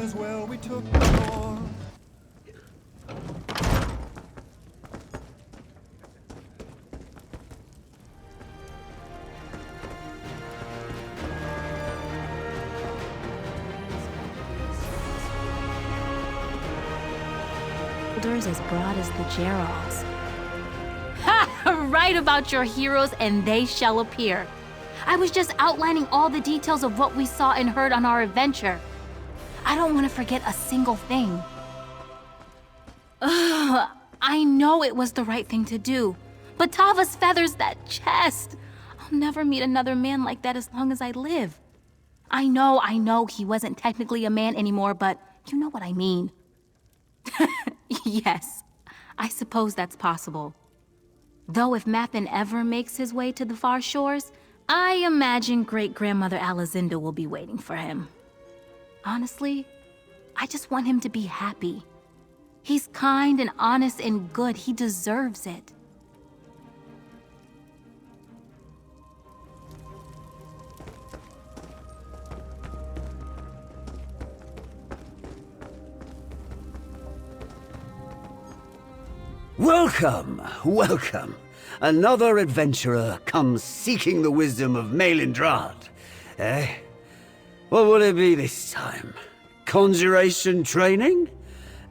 as well we took the door. Shoulders as broad as the Geralds. Ha! Write about your heroes and they shall appear. I was just outlining all the details of what we saw and heard on our adventure. I don't want to forget a single thing. Ugh, I know it was the right thing to do, but Tava's feathers that chest. I'll never meet another man like that as long as I live. I know he wasn't technically a man anymore, but you know what I mean. Yes, I suppose that's possible. Though if Mappin ever makes his way to the far shores, I imagine great-grandmother Alizinda will be waiting for him. Honestly, I just want him to be happy. He's kind and honest and good. He deserves it. Welcome, welcome. Another adventurer comes seeking the wisdom of Malindrad. Eh? What will it be this time? Conjuration training?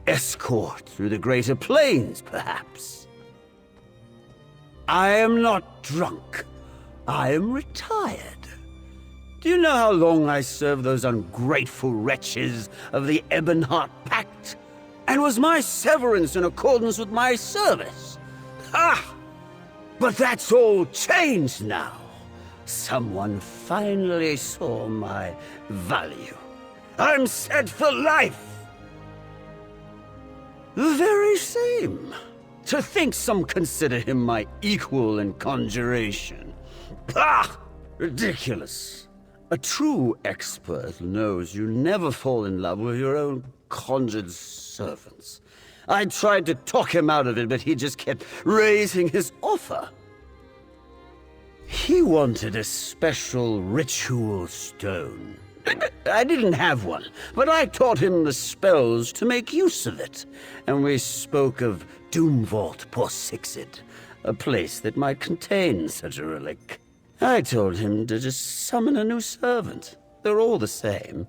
Escort through the greater plains, perhaps? I am not drunk. I am retired. Do you know how long I served those ungrateful wretches of the Ebonheart Pact? And was my severance in accordance with my service? Ha! But that's all changed now. Someone finally saw my value. I'm set for life! The very same. To think some consider him my equal in conjuration. Ah! Ridiculous. A true expert knows you never fall in love with your own conjured servants. I tried to talk him out of it, but he just kept raising his offer. He wanted a special ritual stone. I didn't have one, but I taught him the spells to make use of it, and we spoke of Doomvault Porsixid, a place that might contain such a relic. I told him to just summon a new servant. They're all the same.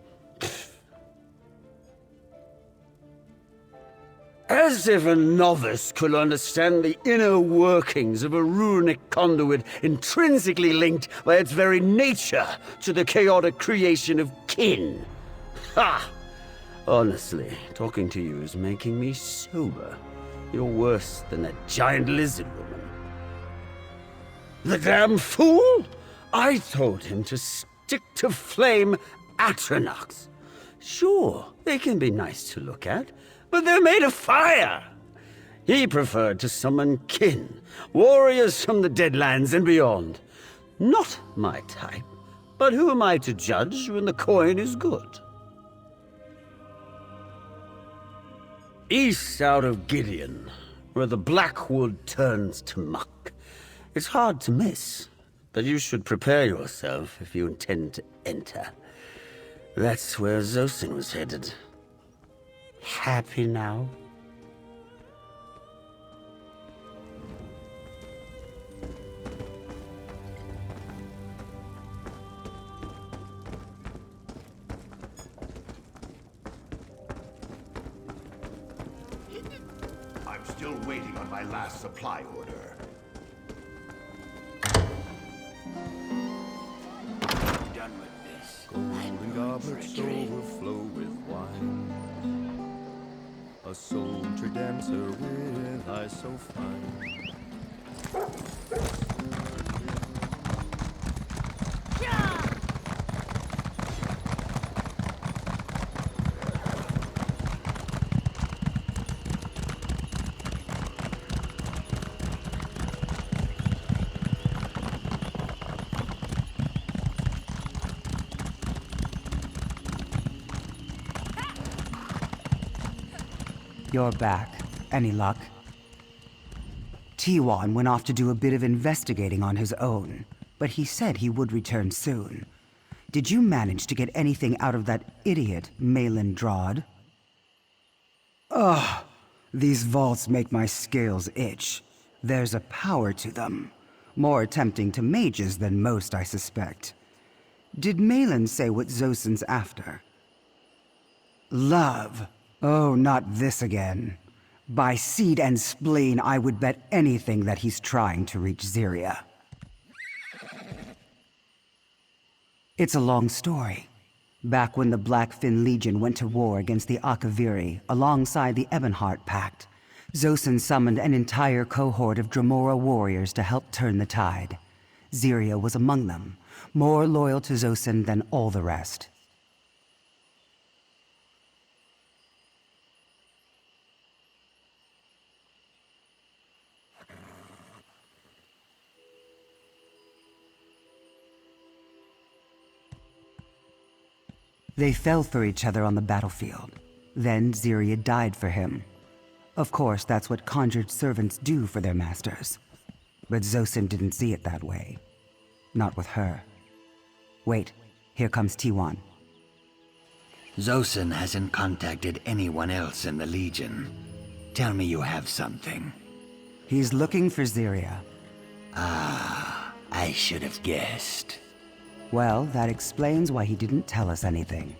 As if a novice could understand the inner workings of a runic conduit intrinsically linked by its very nature to the chaotic creation of kin. Ha! Honestly, talking to you is making me sober. You're worse than a giant lizard woman. The damn fool! I told him to stick to flame Atronachs. Sure, they can be nice to look at, but they're made of fire! He preferred to summon kin, warriors from the Deadlands and beyond. Not my type, but who am I to judge when the coin is good? East out of Gideon, where the Blackwood turns to muck. It's hard to miss, but you should prepare yourself if you intend to enter. That's where Zosin was headed. Happy now? I'm still waiting on my last supply order. Done with this. Golden goblets overflow with wine. A soldier dancer with eyes so fine. You're back. Any luck? Tiwan went off to do a bit of investigating on his own, but he said he would return soon. Did you manage to get anything out of that idiot, Malin Drod? Ugh, these vaults make my scales itch. There's a power to them. More tempting to mages than most, I suspect. Did Malin say what Zosen's after? Love. Oh, not this again. By seed and spleen, I would bet anything that he's trying to reach Zyria. It's a long story. Back when the Blackfin Legion went to war against the Akaviri alongside the Ebonheart Pact, Zosen summoned an entire cohort of Dremora warriors to help turn the tide. Zyria was among them, more loyal to Zosen than all the rest. They fell for each other on the battlefield. Then Zyria died for him. Of course, that's what conjured servants do for their masters. But Zosen didn't see it that way. Not with her. Wait, here comes T1. Zosen hasn't contacted anyone else in the Legion. Tell me you have something. He's looking for Zyria. Ah, I should have guessed. Well, that explains why he didn't tell us anything.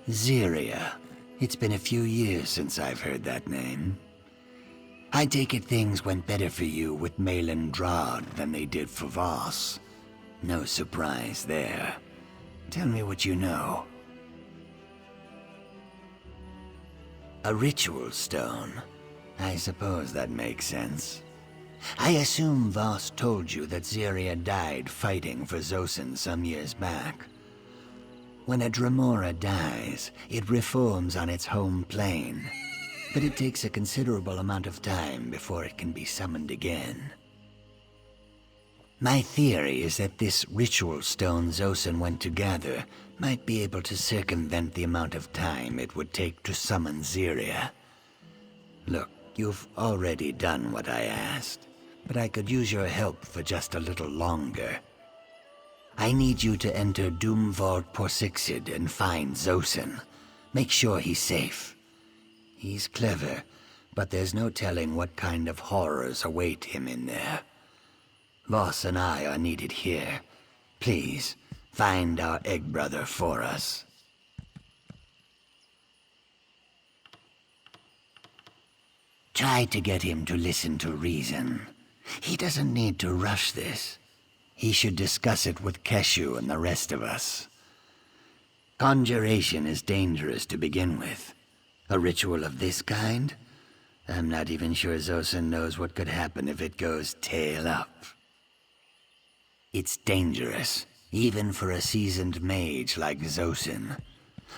Zyria. It's been a few years since I've heard that name. I take it things went better for you with Malin Drod than they did for Voss. No surprise there. Tell me what you know. A ritual stone. I suppose that makes sense. I assume Voss told you that Zyria died fighting for Zosen some years back. When a Dremora dies, it reforms on its home plane, but it takes a considerable amount of time before it can be summoned again. My theory is that this ritual stone Zosen went to gather might be able to circumvent the amount of time it would take to summon Zyria. Look, you've already done what I asked, but I could use your help for just a little longer. I need you to enter Doomvault Porsixid and find Zosen. Make sure he's safe. He's clever, but there's no telling what kind of horrors await him in there. Voss and I are needed here. Please, find our egg brother for us. Try to get him to listen to reason. He doesn't need to rush this. He should discuss it with Keshu and the rest of us. Conjuration is dangerous to begin with. A ritual of this kind? I'm not even sure Zosen knows what could happen if it goes tail up. It's dangerous, even for a seasoned mage like Zosen.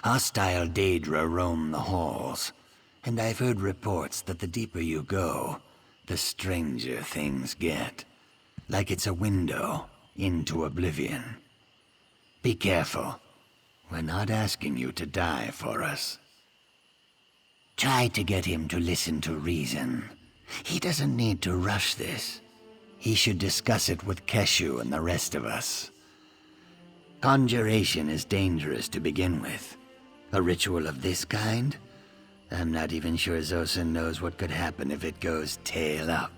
Hostile Daedra roam the halls, and I've heard reports that the deeper you go, the stranger things get. Like it's a window into oblivion. Be careful. We're not asking you to die for us. Try to get him to listen to reason. He doesn't need to rush this. He should discuss it with Keshu and the rest of us. Conjuration is dangerous to begin with. A ritual of this kind? I'm not even sure Zosen knows what could happen if it goes tail up.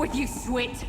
with you, Swit?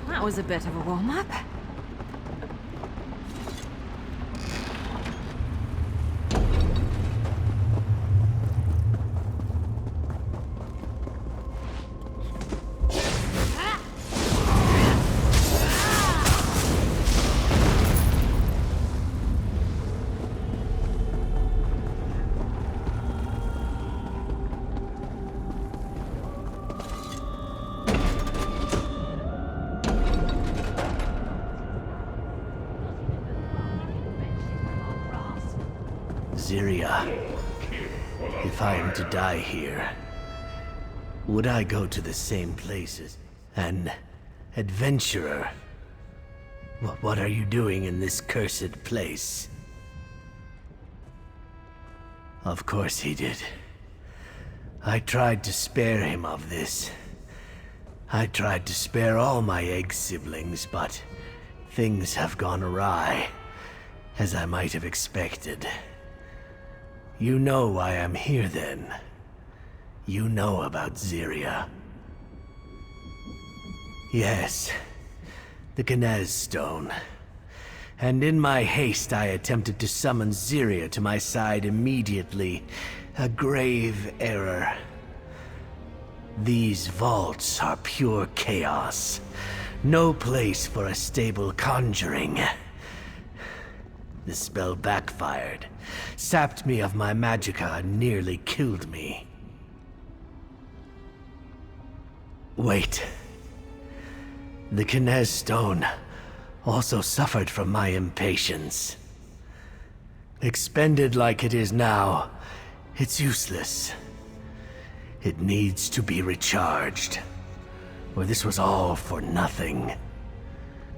That was a bit of a warm-up. Ziria, if I am to die here, would I go to the same place as an adventurer? What are you doing in this cursed place? Of course he did. I tried to spare him of this. I tried to spare all my egg siblings, but things have gone awry, as I might have expected. You know why I'm here, then. You know about Ziria. Yes, the Kinez Stone. And in my haste, I attempted to summon Ziria to my side immediately. A grave error. These vaults are pure chaos. No place for a stable conjuring. The spell backfired, sapped me of my magicka, and nearly killed me. Wait. The Kinez Stone also suffered from my impatience. Expended like it is now, it's useless. It needs to be recharged, or this was all for nothing.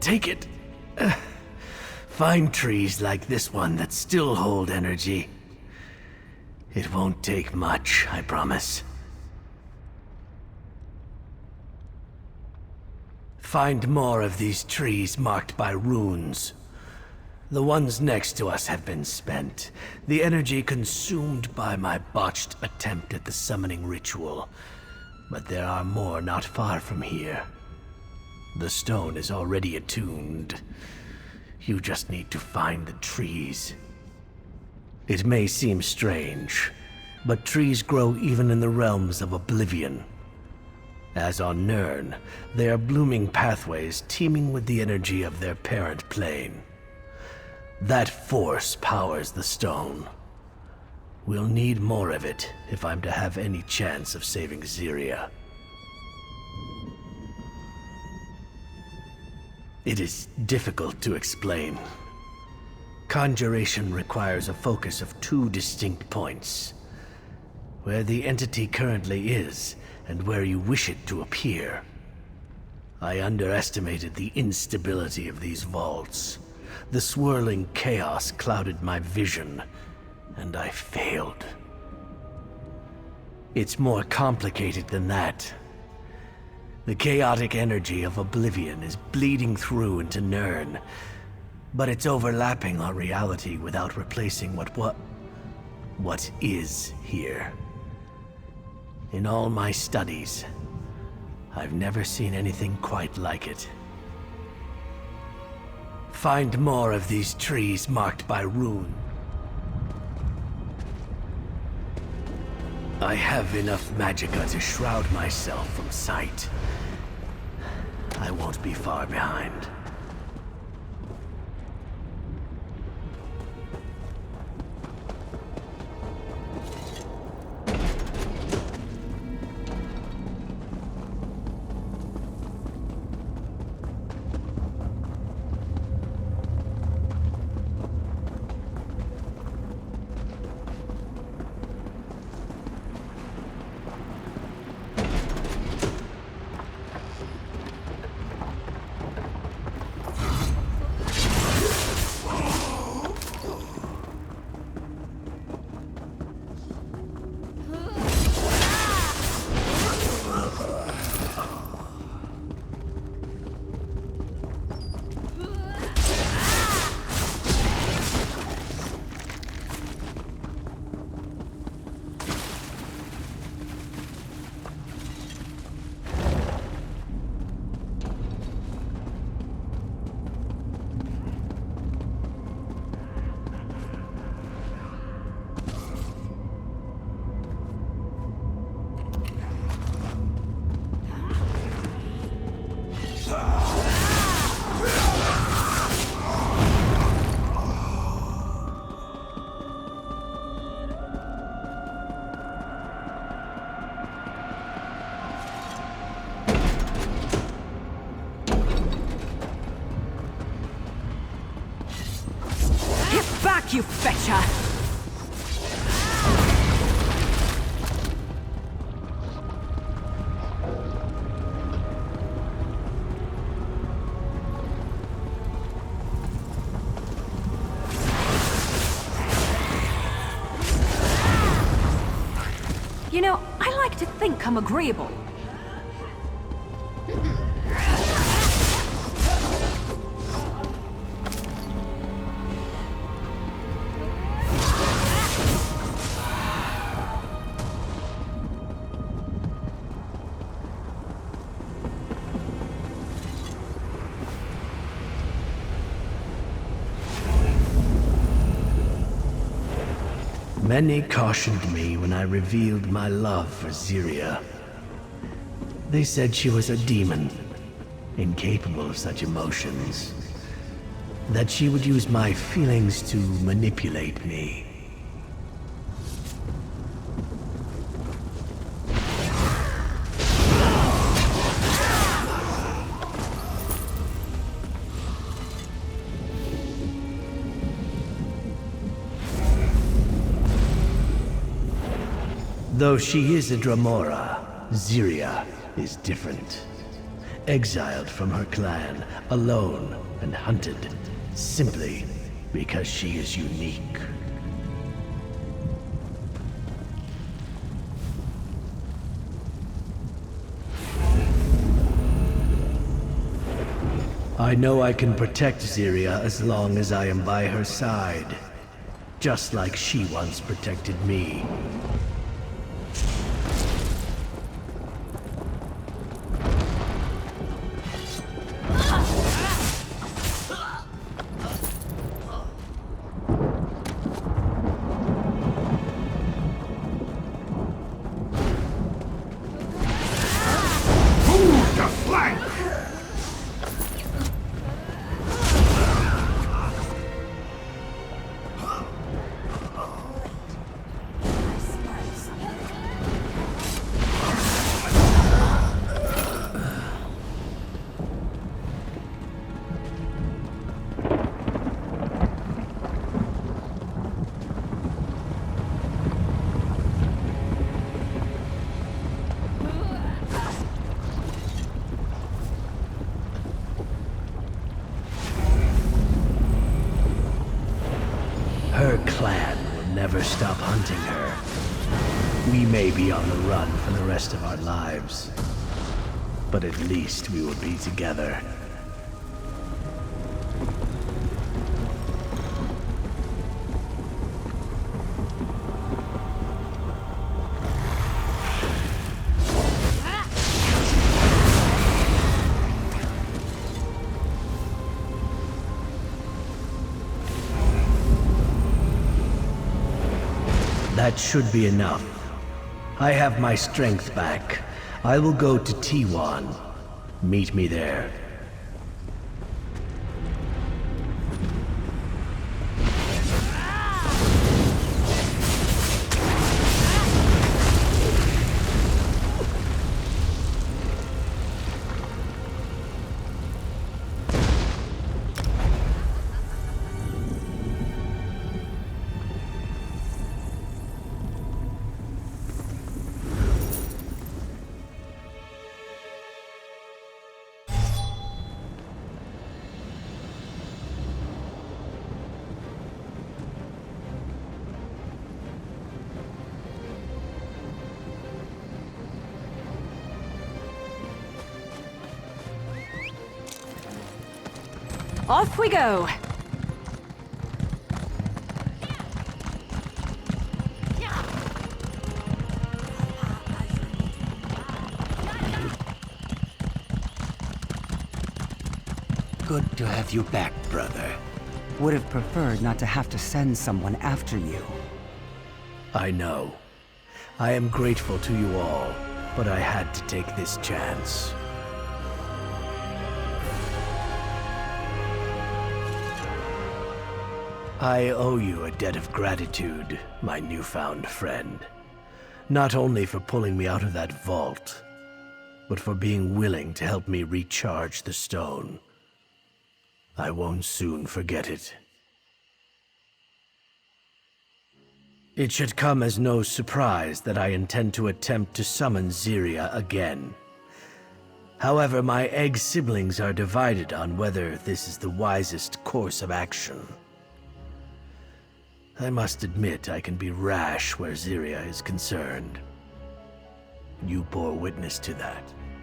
Take it. Find trees like this one that still hold energy. It won't take much, I promise. Find more of these trees marked by runes. The ones next to us have been spent, the energy consumed by my botched attempt at the summoning ritual. But there are more not far from here. The stone is already attuned. You just need to find the trees. It may seem strange, but trees grow even in the realms of oblivion. As on Nirn, they are blooming pathways teeming with the energy of their parent plane. That force powers the stone. We'll need more of it if I'm to have any chance of saving Ziria. It is difficult to explain. Conjuration requires a focus of two distinct points. Where the entity currently is, and where you wish it to appear. I underestimated the instability of these vaults. The swirling chaos clouded my vision, and I failed. It's more complicated than that. The chaotic energy of Oblivion is bleeding through into Nirn, but it's overlapping our reality without replacing what is here. In all my studies, I've never seen anything quite like it. Find more of these trees marked by rune. I have enough magicka to shroud myself from sight. I won't be far behind. You fetcher! You know, I like to think I'm agreeable. Many cautioned me when I revealed my love for Ziria. They said she was a demon, incapable of such emotions. That she would use my feelings to manipulate me. Though she is a Dremora, Ziria is different. Exiled from her clan, alone and hunted, simply because she is unique. I know I can protect Ziria as long as I am by her side, just like she once protected me. Her clan will never stop hunting her. We may be on the run for the rest of our lives, but at least we will be together. That should be enough. I have my strength back. I will go to T1. Meet me there. Off we go! Good to have you back, brother. Would have preferred not to have to send someone after you. I know. I am grateful to you all, but I had to take this chance. I owe you a debt of gratitude, my newfound friend. Not only for pulling me out of that vault, but for being willing to help me recharge the stone. I won't soon forget it. It should come as no surprise that I intend to attempt to summon Zyria again. However, my egg siblings are divided on whether this is the wisest course of action. I must admit I can be rash where Zyria is concerned. You bore witness to that.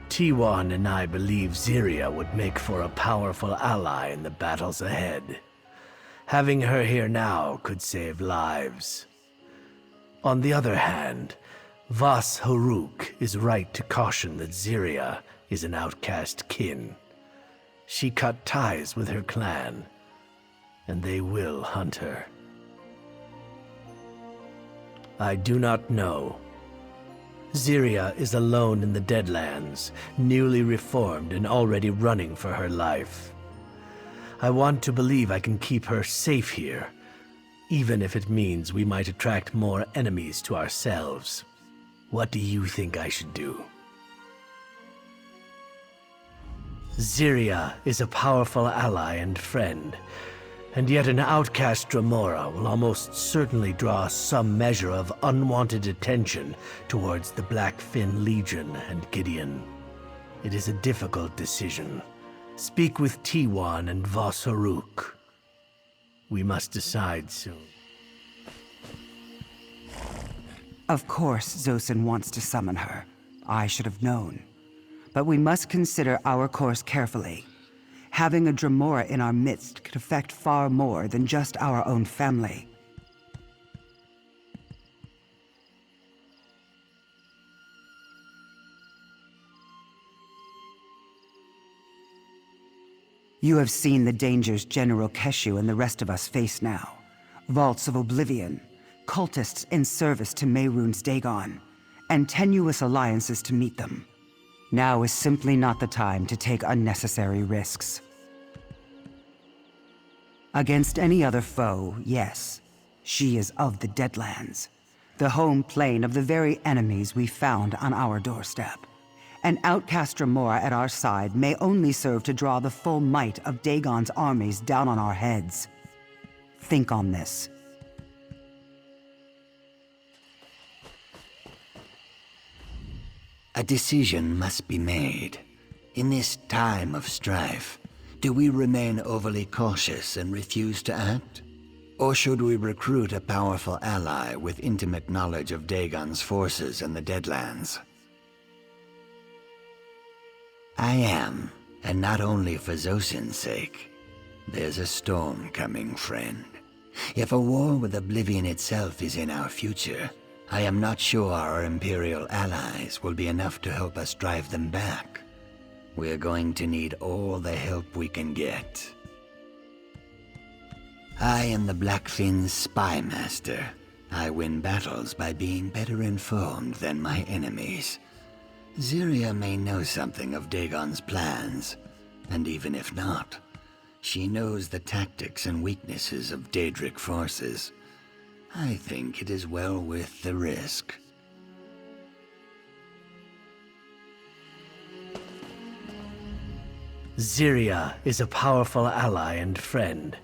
T1 and I believe Zyria would make for a powerful ally in the battles ahead. Having her here now could save lives. On the other hand, Vas Haruk is right to caution that Zyria is an outcast kin. She cut ties with her clan, and they will hunt her. I do not know. Zyria is alone in the Deadlands, newly reformed and already running for her life. I want to believe I can keep her safe here, even if it means we might attract more enemies to ourselves. What do you think I should do? Zyria is a powerful ally and friend, and yet an outcast Dremora will almost certainly draw some measure of unwanted attention towards the Blackfin Legion and Gideon. It is a difficult decision. Speak with T1 and Vas Haruk. We must decide soon. Of course Zosin wants to summon her. I should have known. But we must consider our course carefully. Having a Dremora in our midst could affect far more than just our own family. You have seen the dangers General Keshu and the rest of us face now. Vaults of Oblivion, cultists in service to Mehrunes Dagon, and tenuous alliances to meet them. Now is simply not the time to take unnecessary risks. Against any other foe, yes, she is of the Deadlands, the home plane of the very enemies we found on our doorstep. An outcast Dremora at our side may only serve to draw the full might of Dagon's armies down on our heads. Think on this. A decision must be made. In this time of strife, do we remain overly cautious and refuse to act? Or should we recruit a powerful ally with intimate knowledge of Dagon's forces and the Deadlands? I am, and not only for Zosin's sake. There's a storm coming, friend. If a war with Oblivion itself is in our future, I am not sure our Imperial allies will be enough to help us drive them back. We're going to need all the help we can get. I am the Blackfin's spy master, I win battles by being better informed than my enemies. Zyria may know something of Dagon's plans, and even if not, she knows the tactics and weaknesses of Daedric forces. I think it is well worth the risk. Zyria is a powerful ally and friend,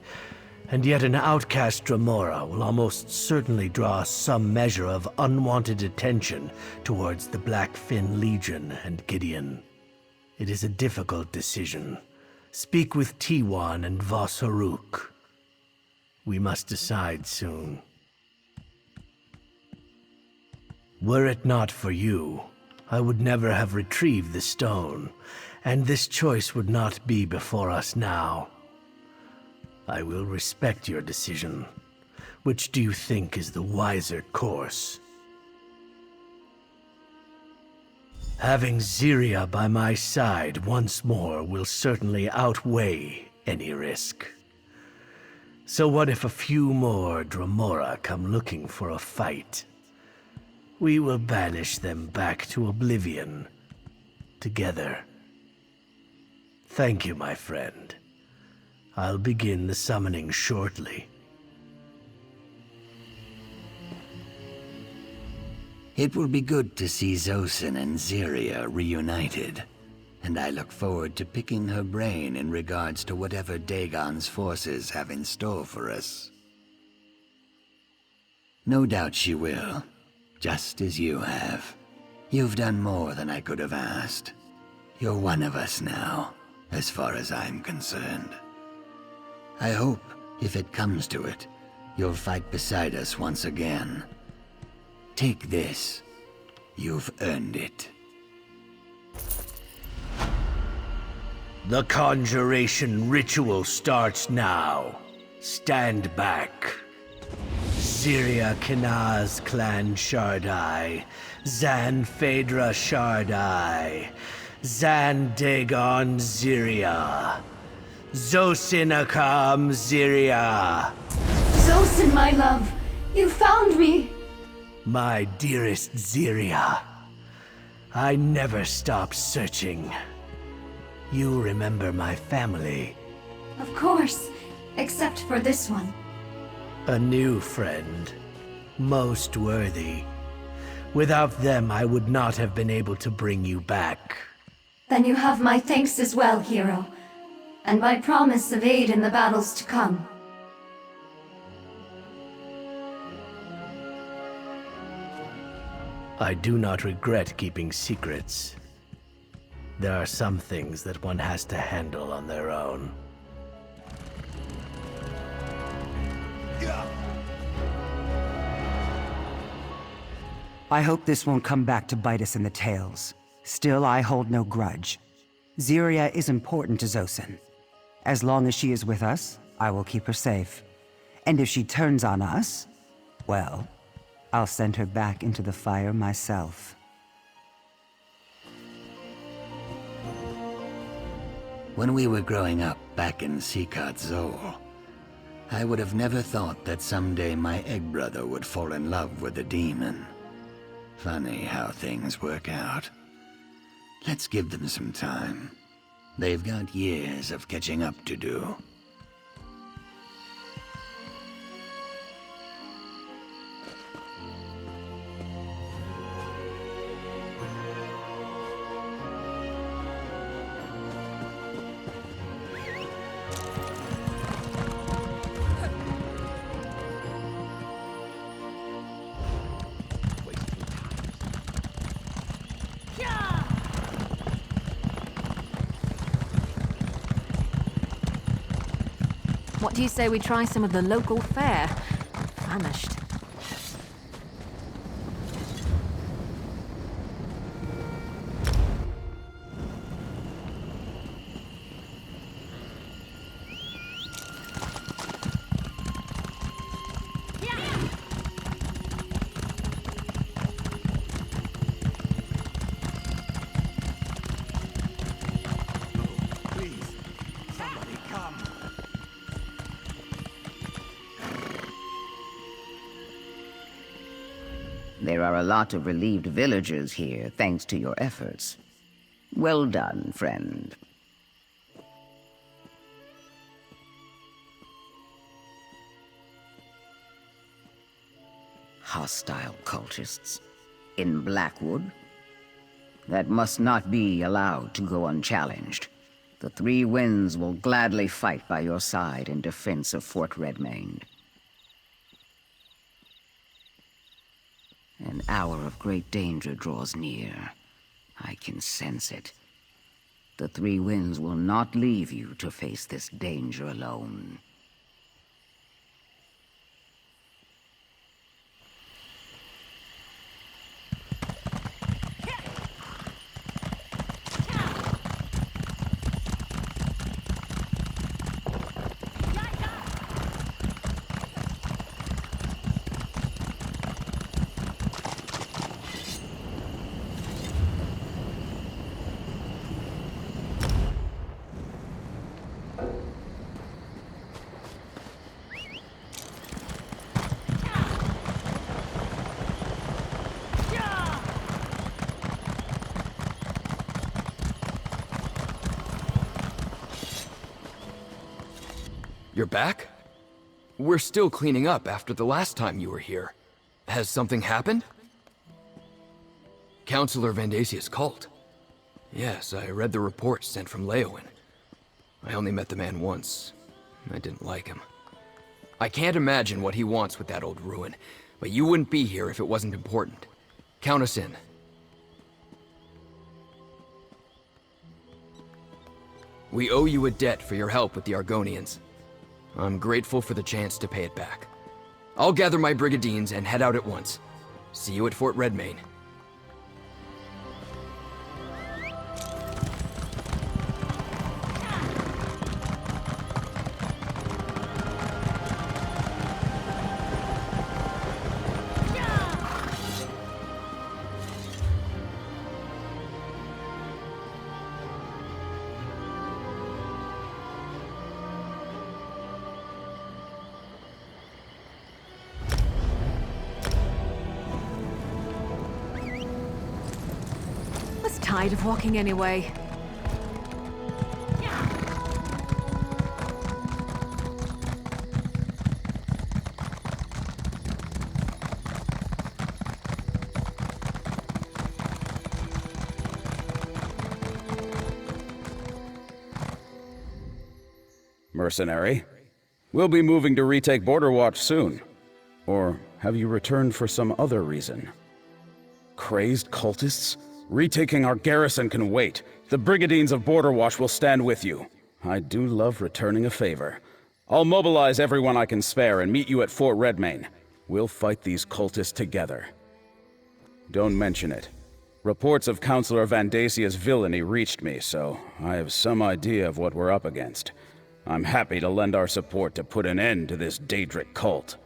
and yet an outcast Dremora will almost certainly draw some measure of unwanted attention towards the Blackfin Legion and Gideon. It is a difficult decision. Speak with Tiwan and Voss Haruk. We must decide soon. Were it not for you, I would never have retrieved the stone, and this choice would not be before us now. I will respect your decision. Which do you think is the wiser course? Having Zyria by my side once more will certainly outweigh any risk. So what if a few more Dremora come looking for a fight? We will banish them back to oblivion, together. Thank you, my friend. I'll begin the summoning shortly. It will be good to see Zosin and Zyria reunited, and I look forward to picking her brain in regards to whatever Dagon's forces have in store for us. No doubt she will, just as you have. You've done more than I could have asked. You're one of us now, as far as I'm concerned. I hope, if it comes to it, you'll fight beside us once again. Take this. You've earned it. The conjuration ritual starts now. Stand back. Zyria Kenaz Clan Shardai, Zan Phaedra Shardai, Zan Dagon Zyria, Zosin Akam Zyria. Zosin, my love, you found me! My dearest Zyria, I never stop searching. You remember my family. Of course, except for this one. A new friend. Most worthy. Without them, I would not have been able to bring you back. Then you have my thanks as well, hero. And my promise of aid in the battles to come. I do not regret keeping secrets. There are some things that one has to handle on their own. I hope this won't come back to bite us in the tails. Still, I hold no grudge. Zyria is important to Zosin. As long as she is with us, I will keep her safe. And if she turns on us, well, I'll send her back into the fire myself. When we were growing up back in Sikat Zol, I would have never thought that someday my egg brother would fall in love with a demon. Funny how things work out. Let's give them some time. They've got years of catching up to do. What do you say we try some of the local fare? Famished. There are a lot of relieved villagers here, thanks to your efforts. Well done, friend. Hostile cultists in Blackwood? That must not be allowed to go unchallenged. The Three Winds will gladly fight by your side in defense of Fort Redmain. An hour of great danger draws near. I can sense it. The Three Winds will not leave you to face this danger alone. You're back? We're still cleaning up after the last time you were here. Has something happened? Counselor Vandasia's cult. Yes, I read the reports sent from Leowin. I only met the man once. I didn't like him. I can't imagine what he wants with that old ruin, but you wouldn't be here if it wasn't important. Count us in. We owe you a debt for your help with the Argonians. I'm grateful for the chance to pay it back. I'll gather my brigandines and head out at once. See you at Fort Redmain. Tired of walking anyway. Mercenary, we'll be moving to retake Border Watch soon. Or have you returned for some other reason? Crazed cultists? Retaking our garrison can wait. The Brigandines of Border Watch will stand with you. I do love returning a favor. I'll mobilize everyone I can spare and meet you at Fort Redmain. We'll fight these cultists together. Don't mention it. Reports of Counselor Vandasia's villainy reached me, so I have some idea of what we're up against. I'm happy to lend our support to put an end to this Daedric cult.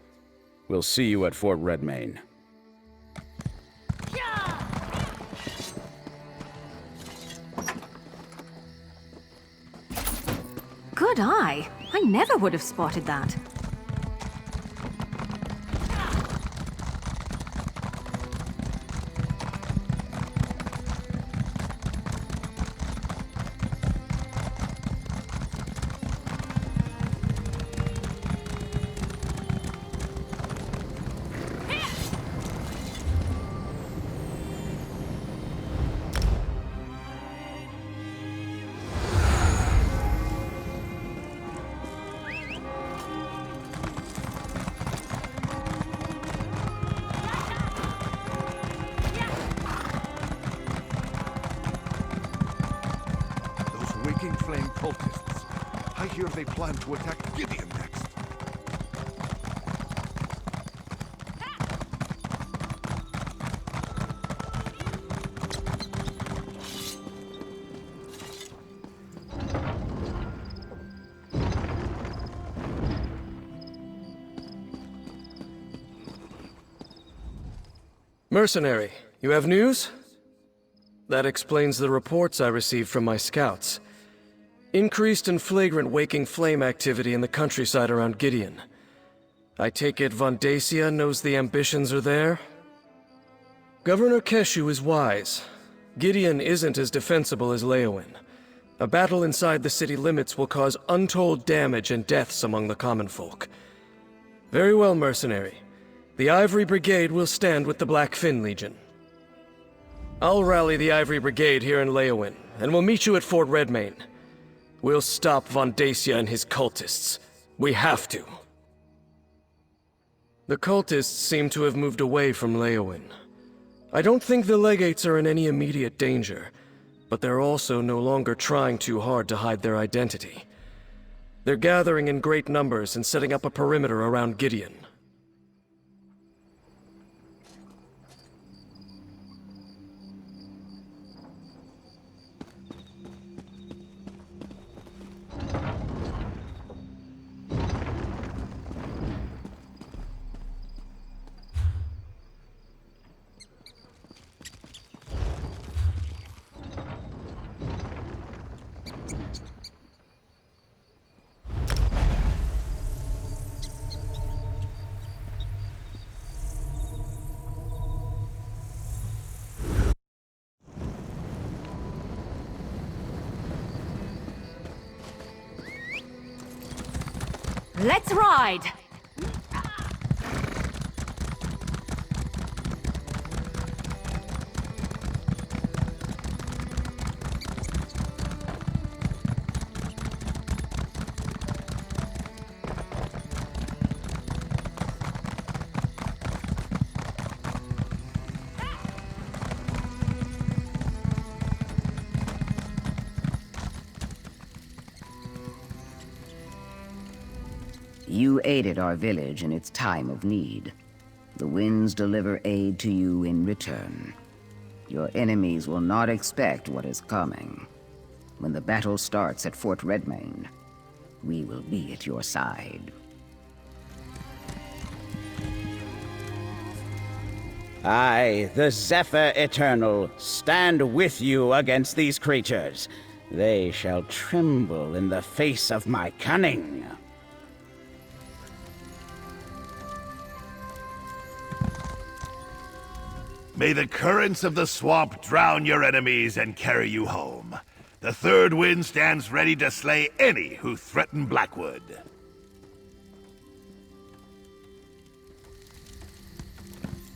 We'll see you at Fort Redmain. Good eye. I never would have spotted that. Flame cultists. I hear they plan to attack Gideon next. Mercenary, you have news? That explains the reports I received from my scouts. Increased and flagrant waking flame activity in the countryside around Gideon. I take it Vandasia knows the ambitions are there? Governor Keshu is wise. Gideon isn't as defensible as Leowin. A battle inside the city limits will cause untold damage and deaths among the common folk. Very well, mercenary. The Ivory Brigade will stand with the Blackfin Legion. I'll rally the Ivory Brigade here in Leowin, and we'll meet you at Fort Redmayne. We'll stop Von Dacia and his cultists. We have to. The cultists seem to have moved away from Leowin. I don't think the legates are in any immediate danger, but they're also no longer trying too hard to hide their identity. They're gathering in great numbers and setting up a perimeter around Gideon. Let's ride! You aided our village in its time of need. The winds deliver aid to you in return. Your enemies will not expect what is coming. When the battle starts at Fort Redmayne, we will be at your side. I, the Zephyr Eternal, stand with you against these creatures. They shall tremble in the face of my cunning. May the currents of the swamp drown your enemies and carry you home. The third wind stands ready to slay any who threaten Blackwood.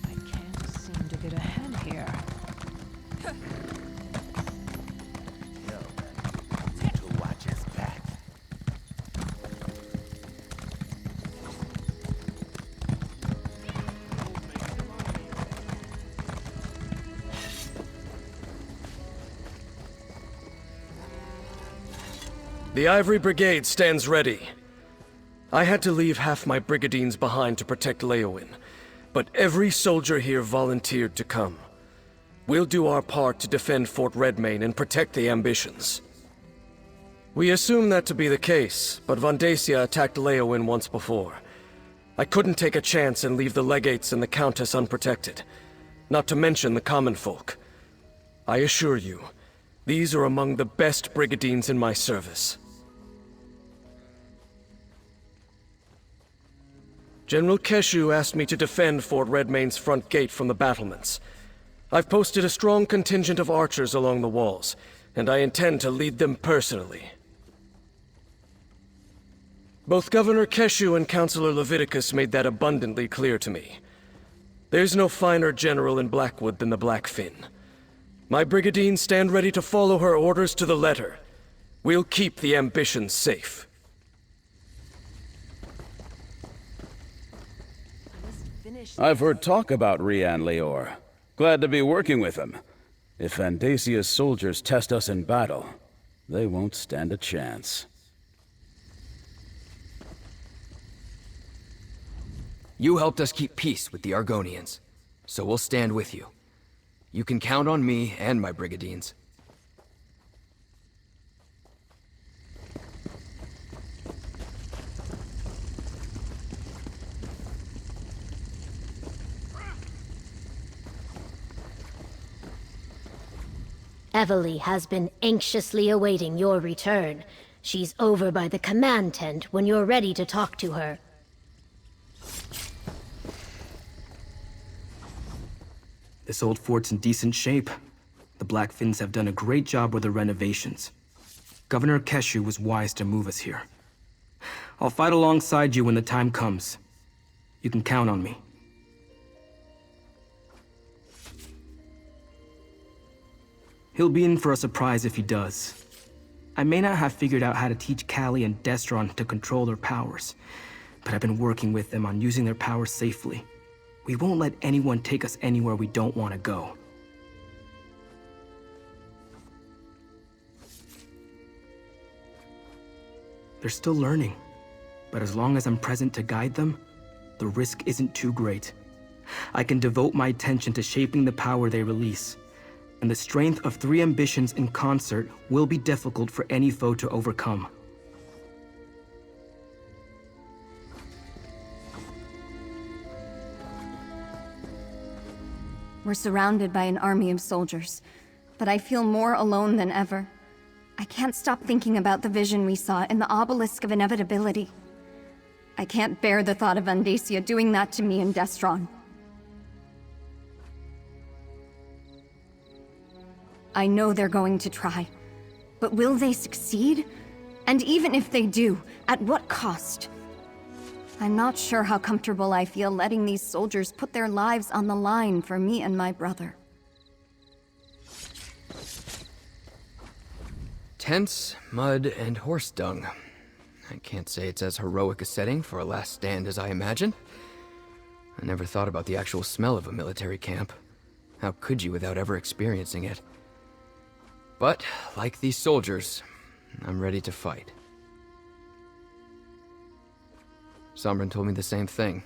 I can't seem to get ahead here. To watch his back. The Ivory Brigade stands ready. I had to leave half my brigadines behind to protect Leowin, but every soldier here volunteered to come. We'll do our part to defend Fort Redmayne and protect the ambitions. We assume that to be the case, but Von Dacia attacked Leowin once before. I couldn't take a chance and leave the legates and the Countess unprotected, not to mention the common folk. I assure you, these are among the best brigadines in my service. General Keshu asked me to defend Fort Redmayne's front gate from the battlements. I've posted a strong contingent of archers along the walls, and I intend to lead them personally. Both Governor Keshu and Councilor Leviticus made that abundantly clear to me. There's no finer general in Blackwood than the Blackfin. My brigadines stand ready to follow her orders to the letter. We'll keep the ambitions safe. I've heard talk about Rian Leor. Glad to be working with him. If Vandacia's soldiers test us in battle, they won't stand a chance. You helped us keep peace with the Argonians, so we'll stand with you. You can count on me and my brigadines. Evely has been anxiously awaiting your return. She's over by the command tent when you're ready to talk to her. This old fort's in decent shape. The Blackfins have done a great job with the renovations. Governor Keshu was wise to move us here. I'll fight alongside you when the time comes. You can count on me. He'll be in for a surprise if he does. I may not have figured out how to teach Callie and Destron to control their powers, but I've been working with them on using their powers safely. We won't let anyone take us anywhere we don't want to go. They're still learning, but as long as I'm present to guide them, the risk isn't too great. I can devote my attention to shaping the power they release, and the strength of 3 ambitions in concert will be difficult for any foe to overcome. We're surrounded by an army of soldiers, but I feel more alone than ever. I can't stop thinking about the vision we saw in the Obelisk of Inevitability. I can't bear the thought of Andacia doing that to me and Destron. I know they're going to try, but will they succeed? And even if they do, at what cost? I'm not sure how comfortable I feel letting these soldiers put their lives on the line for me and my brother. Tents, mud, and horse dung. I can't say it's as heroic a setting for a last stand as I imagined. I never thought about the actual smell of a military camp. How could you without ever experiencing it? But, like these soldiers, I'm ready to fight. Sombrin told me the same thing.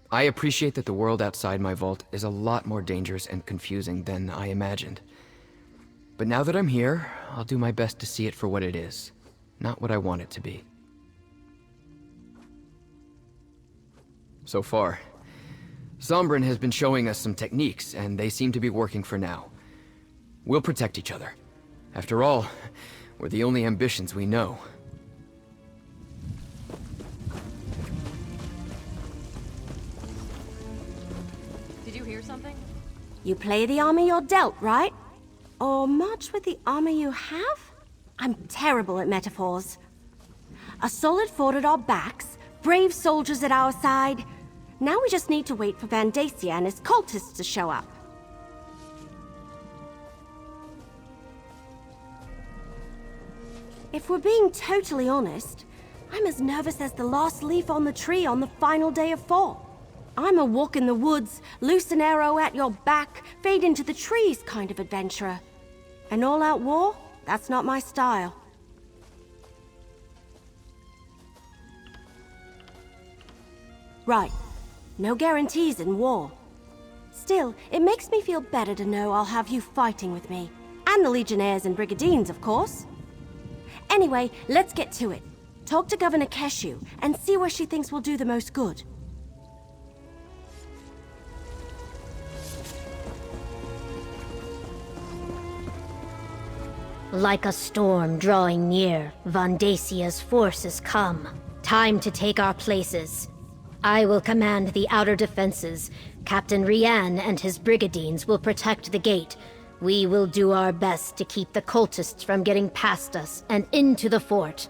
I appreciate that the world outside my vault is a lot more dangerous and confusing than I imagined. But now that I'm here, I'll do my best to see it for what it is, not what I want it to be. So far, Sombrin has been showing us some techniques, and they seem to be working for now. We'll protect each other. After all, we're the only ambitions we know. Did you hear something? You play the army you're dealt, right? Or march with the army you have? I'm terrible at metaphors. A solid fort at our backs, brave soldiers at our side. Now we just need to wait for Vandacia and his cultists to show up. If we're being totally honest, I'm as nervous as the last leaf on the tree on the final day of fall. I'm a walk in the woods, loose an arrow at your back, fade into the trees kind of adventurer. An all-out war? That's not my style. Right. No guarantees in war. Still, it makes me feel better to know I'll have you fighting with me. And the Legionnaires and Brigandines, of course. Anyway, let's get to it. Talk to Governor Keshu and see where she thinks will do the most good. Like a storm drawing near, Vandacia's forces come. Time to take our places. I will command the outer defenses. Captain Rian and his Brigandines will protect the gate. We will do our best to keep the cultists from getting past us and into the fort.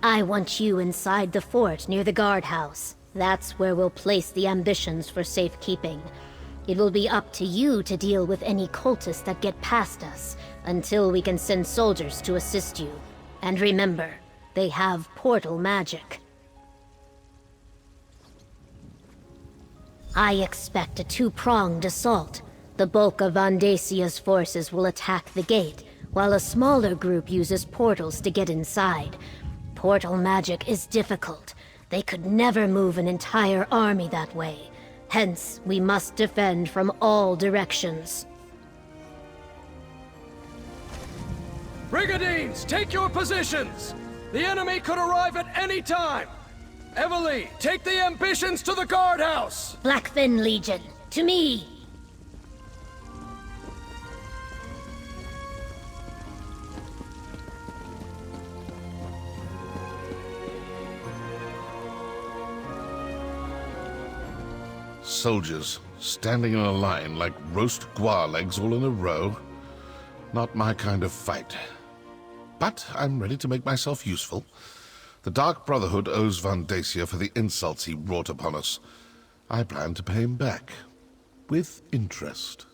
I want you inside the fort near the guardhouse. That's where we'll place the ambitions for safekeeping. It will be up to you to deal with any cultists that get past us, until we can send soldiers to assist you. And remember, they have portal magic. I expect a two-pronged assault. The bulk of Vandacia's forces will attack the gate, while a smaller group uses portals to get inside. Portal magic is difficult. They could never move an entire army that way. Hence, we must defend from all directions. Brigandines, take your positions! The enemy could arrive at any time! Evely, take the ambitions to the guardhouse! Blackfin Legion, to me! soldiers, standing in a line like roast guar legs all in a row. Not my kind of fight. But I'm ready to make myself useful. The Dark Brotherhood owes Vandacia for the insults he wrought upon us. I plan to pay him back. With interest.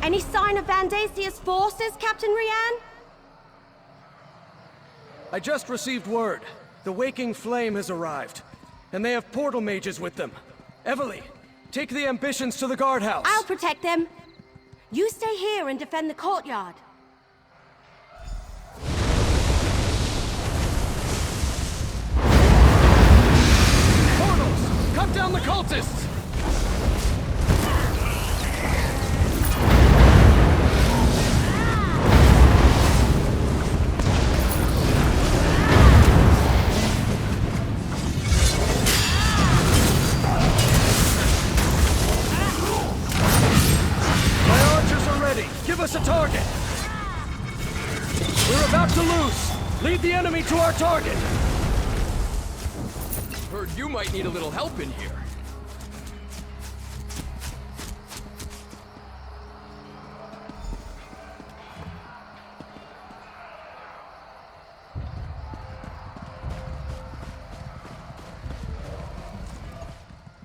Any sign of Vandacia's forces, Captain Rian? I just received word. The Waking Flame has arrived, and they have portal mages with them. Evely, take the ambitions to the guardhouse. I'll protect them. You stay here and defend the courtyard. Portals! Cut down the cultists! Give us a target! We're about to lose! Lead the enemy to our target! Heard you might need a little help in here.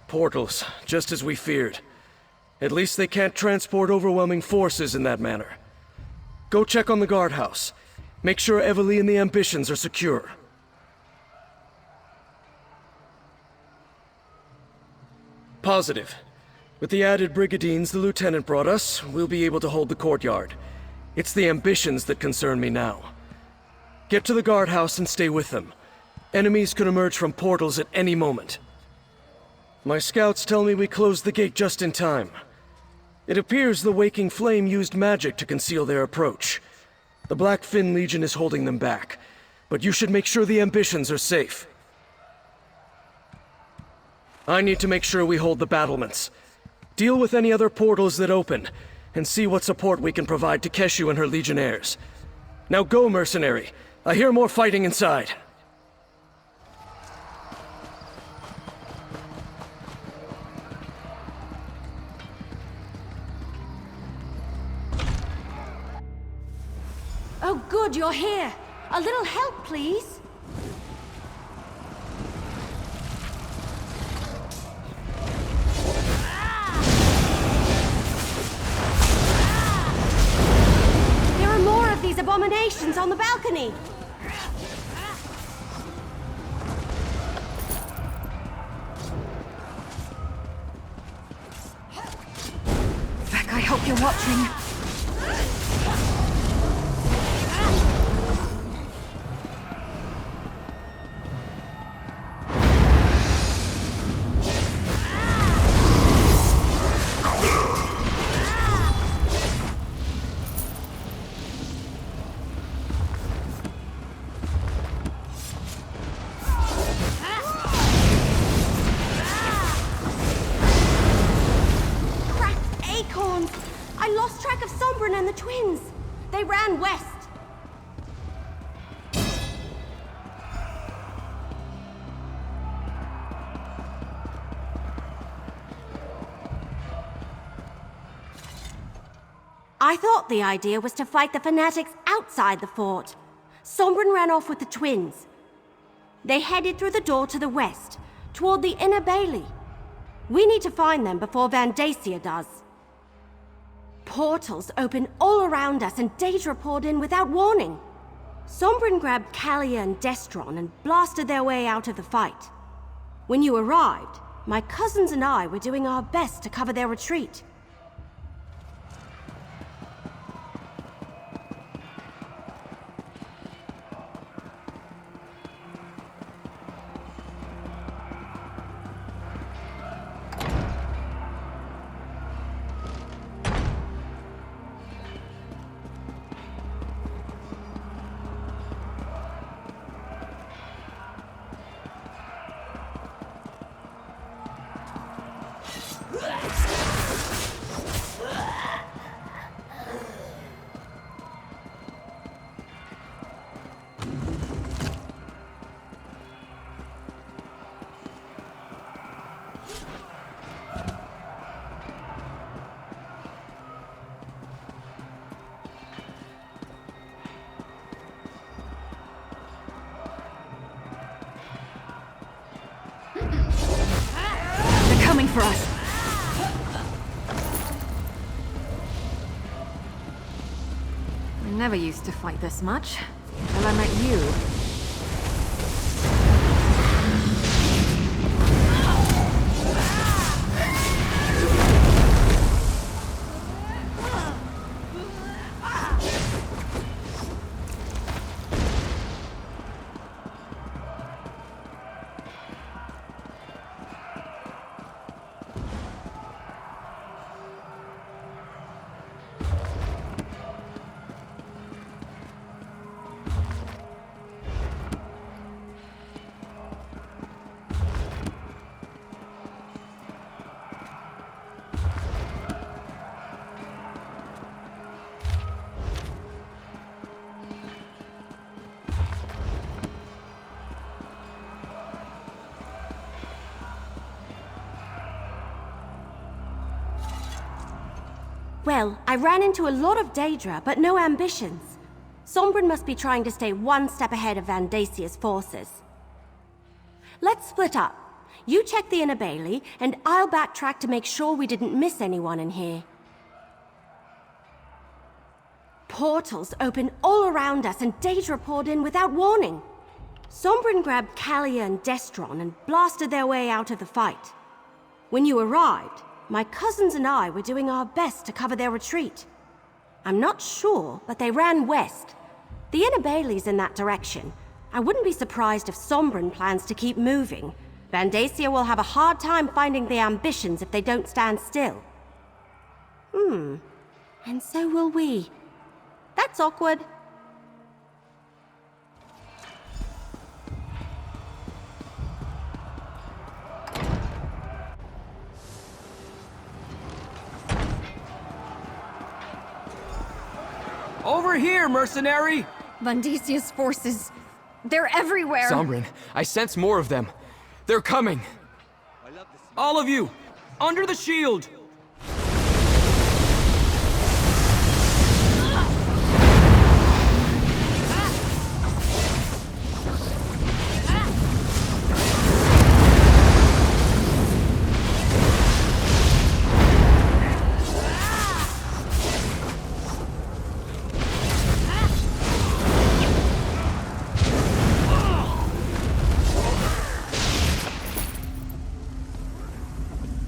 Portals, just as we feared. At least they can't transport overwhelming forces in that manner. Go check on the guardhouse. Make sure Evely and the ambitions are secure. Positive. With the added brigadines the lieutenant brought us, we'll be able to hold the courtyard. It's the ambitions that concern me now. Get to the guardhouse and stay with them. Enemies could emerge from portals at any moment. My scouts tell me we closed the gate just in time. It appears the Waking Flame used magic to conceal their approach. The Blackfin Legion is holding them back, but you should make sure the ambitions are safe. I need to make sure we hold the battlements. Deal with any other portals that open, and see what support we can provide to Keshu and her legionnaires. Now go, mercenary. I hear more fighting inside. Oh good, you're here. A little help, please. There are more of these abominations on the balcony. Vec, I hope you're watching. I lost track of Sombrin and the twins. They ran west. I thought the idea was to fight the fanatics outside the fort. Sombrin ran off with the twins. They headed through the door to the west, toward the inner bailey. We need to find them before Vandacia does. Portals open all around us and data poured in without warning. Sombrin grabbed Kalia and Destron and blasted their way out of the fight. When you arrived, my cousins and I were doing our best to cover their retreat. for us. I never used to fight this much, until I met you. Well, I ran into a lot of Daedra, but no ambitions. Sombrin must be trying to stay one step ahead of Vandasia's forces. Let's split up. You check the inner bailey, and I'll backtrack to make sure we didn't miss anyone in here. Portals open all around us, and Daedra poured in without warning. Sombrin grabbed Kalia and Destron and blasted their way out of the fight. When you arrived, my cousins and I were doing our best to cover their retreat. I'm not sure, but they ran west. The inner bailey's in that direction. I wouldn't be surprised if Sombrin plans to keep moving. Vandacia will have a hard time finding the ambitions if they don't stand still. And so will we. That's awkward. Over here, mercenary! Vandasia's forces... they're everywhere! Sombrin, I sense more of them. They're coming! All of you! Under the shield!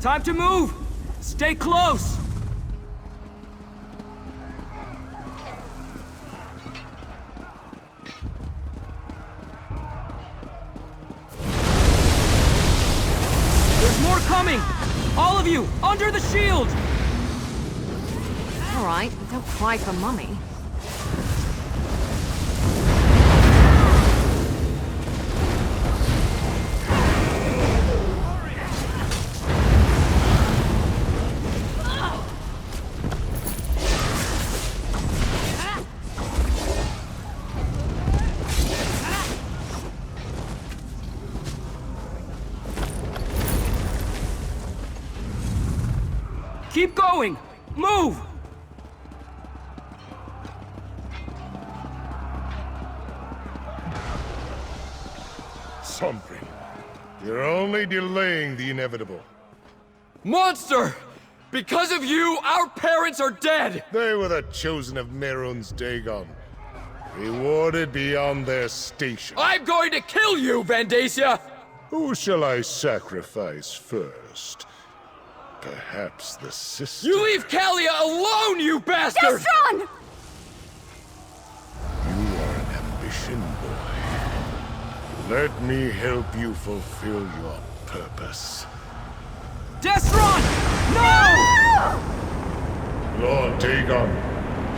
Time to move! Stay close! There's more coming! All of you, under the shield! All right, don't cry for Mummy. Keep going! Move! Sombrin, you're only delaying the inevitable. Monster! Because of you, our parents are dead! They were the chosen of Merun's Dagon, rewarded beyond their station. I'm going to kill you, Vandacia! Who shall I sacrifice first? Perhaps the sister? You leave Kalia alone, you bastard! Destron! You are an ambition boy. Let me help you fulfill your purpose. Destron! No! Lord Dagon,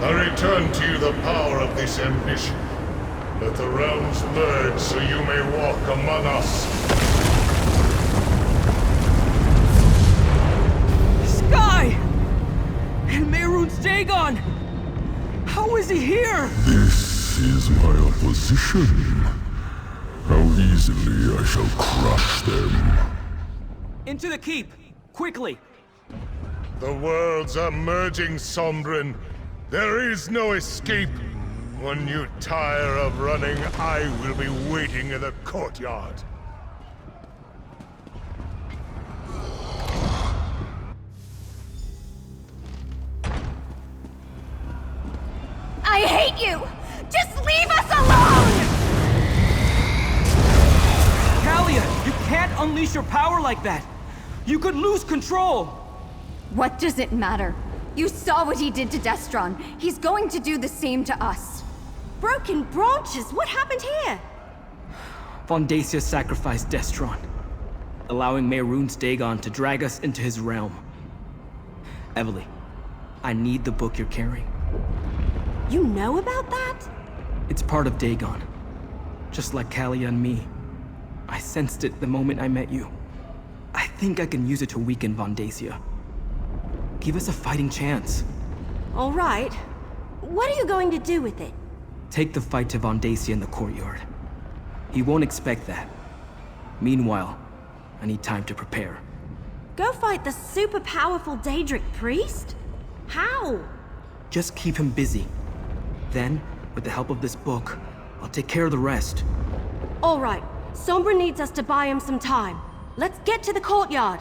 I return to you the power of this ambition. Let the realms merge so you may walk among us. Sky! And Merun's Dagon! How is he here? This is my opposition. How easily I shall crush them. Into the keep! Quickly! The worlds are merging, Sombrin. There is no escape. When you tire of running, I will be waiting in the courtyard. hate you! Just leave us alone! Kalia, you can't unleash your power like that! You could lose control! What does it matter? You saw what he did to Destron. He's going to do the same to us. Broken branches? What happened here? Vondacia sacrificed Destron, allowing Mehrunes Dagon to drag us into his realm. Evely, I need the book you're carrying. You know about that? It's part of Dagon. Just like Kalia and me. I sensed it the moment I met you. I think I can use it to weaken Vondacia. Give us a fighting chance. All right. What are you going to do with it? Take the fight to Vondacia in the courtyard. He won't expect that. Meanwhile, I need time to prepare. Go fight the super powerful Daedric priest? How? Just keep him busy. Then, with the help of this book, I'll take care of the rest. All right. Sombra needs us to buy him some time. Let's get to the courtyard.